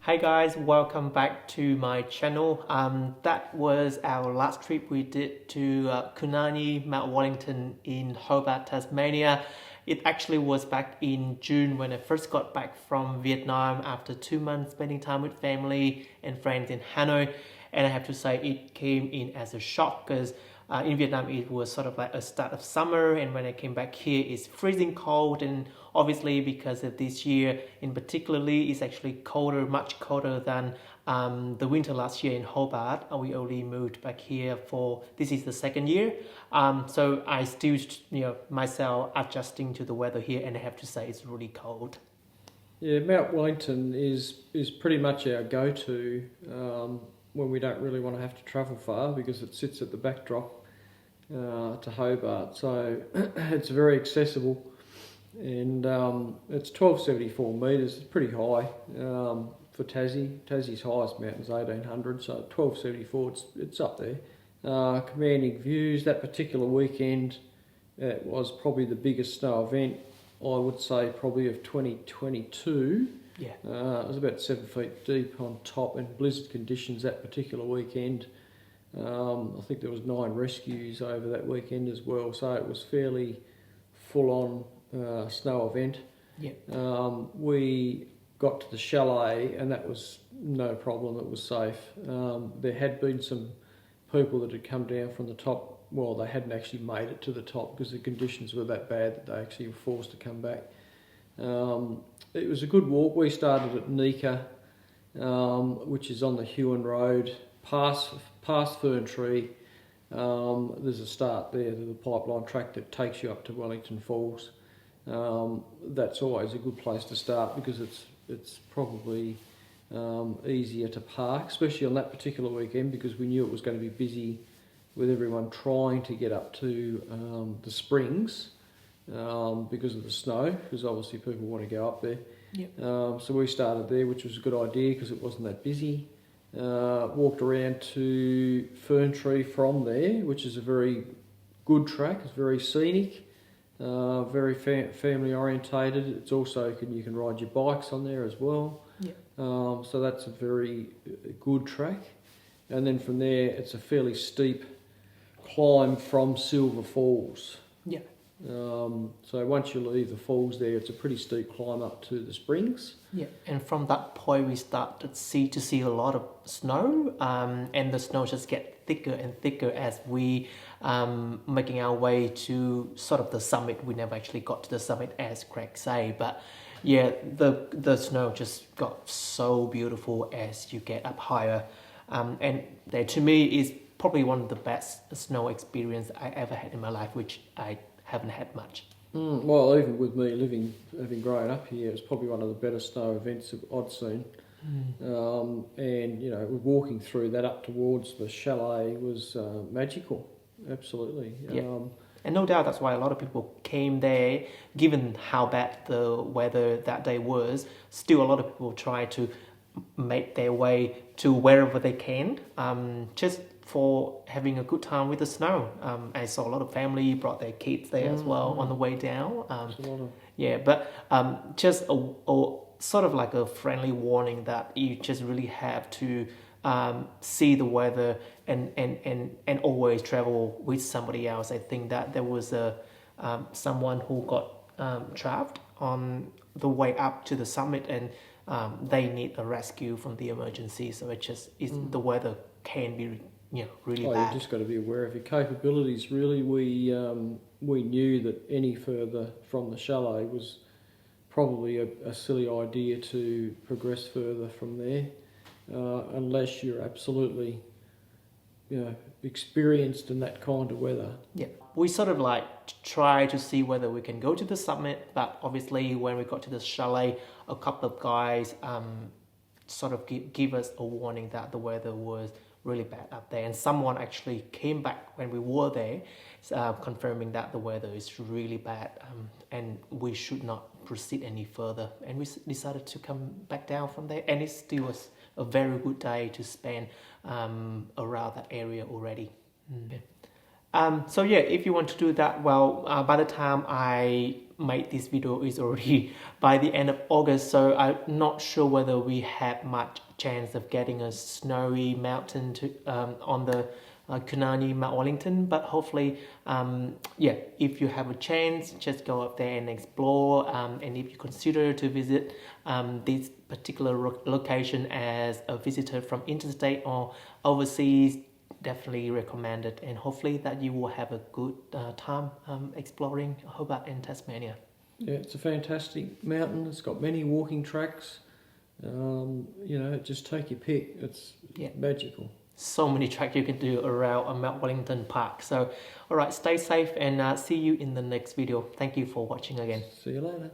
Hi guys, welcome back to my channel. That was our last trip we did to Kunanyi, Mount Wellington in Hobart, Tasmania. It actually was back in June when I first got back from Vietnam after 2 months spending time with family and friends in Hanoi. And I have to say it came in as a shock because in Vietnam it was sort of like a start of summer, and when I came back here it's freezing cold, and obviously because of this year in particularly it's actually colder, much colder than the winter last year in Hobart. We only moved back here for, this is the second year, so I still, myself adjusting to the weather here, and I have to say it's really cold. Yeah, Mount Wellington is pretty much our go-to when we don't really want to have to travel far, because it sits at the backdrop to Hobart, so it's very accessible, and it's 1274 metres. It's pretty high for Tassie. Tassie's highest mountain's 1800, so 1274 it's up there. Commanding views. That particular weekend it was probably the biggest snow event, I would say, probably of 2022. Yeah. It was about 7 feet deep on top, and blizzard conditions that particular weekend. I think there was 9 rescues over that weekend as well, so it was fairly full-on snow event. Yeah. We got to the chalet, and that was no problem. It was safe. There had been some people that had come down from the top. Well, they hadn't actually made it to the top because the conditions were that bad that they actually were forced to come back. It was a good walk. We started at Nika, which is on the Huon Road, past Fern Tree. There's a start there to the pipeline track that takes you up to Wellington Falls. That's always a good place to start because it's probably easier to park, especially on that particular weekend, because we knew it was going to be busy with everyone trying to get up to the springs because of the snow, because obviously people want to go up there. Yep. So we started there, which was a good idea because it wasn't that busy. Walked around to Fern Tree from there, which is a very good track. It's very scenic, very family orientated. It's also you can ride your bikes on there as well. Yeah. So that's a very good track. And then from there, it's a fairly steep climb from Silver Falls. Yeah. So once you leave the falls there, it's a pretty steep climb up to the springs. Yeah, and from that point we started to see a lot of snow, and the snow just get thicker and thicker as we making our way to sort of the summit. We never actually got to the summit, as Craig say, but yeah, the snow just got so beautiful as you get up higher, and that to me is probably one of the best snow experience I ever had in my life, which I haven't had much. Well, even with me having grown up here, it's probably one of the better snow events I'd seen. And walking through that up towards the chalet was magical, absolutely. Yeah. And no doubt that's why a lot of people came there, given how bad the weather that day was. Still, a lot of people try to make their way to wherever they can, just for having a good time with the snow. I saw a lot of family brought their kids there as well on the way down. Yeah, but just a sort of like a friendly warning that you just really have to see the weather and always travel with somebody else. I think that there was someone who got trapped on the way up to the summit, and they need a rescue from the emergency. So the weather can be really bad. You just got to be aware of your capabilities. Really, we knew that any further from the chalet was probably a silly idea to progress further from there, unless you're absolutely, experienced in that kind of weather. Yeah, we sort of like try to see whether we can go to the summit, but obviously when we got to the chalet, a couple of guys sort of give us a warning that the weather was really bad up there, and someone actually came back when we were there, confirming that the weather is really bad, and we should not proceed any further, and we decided to come back down from there, and it still was a very good day to spend around that area already. So yeah, if you want to do that, well, by the time I made this video is already by the end of August, so I'm not sure whether we have much chance of getting a snowy mountain to on the Kunanyi, Mount Wellington, but hopefully, yeah, if you have a chance, just go up there and explore, and if you consider to visit this particular location as a visitor from interstate or overseas, definitely recommend it, and hopefully that you will have a good time exploring Hobart and Tasmania. Yeah, it's a fantastic mountain. It's got many walking tracks. You know, just take your pick. It's magical. So many tracks you can do around Mount Wellington Park. So, all right, stay safe and see you in the next video. Thank you for watching again. See you later.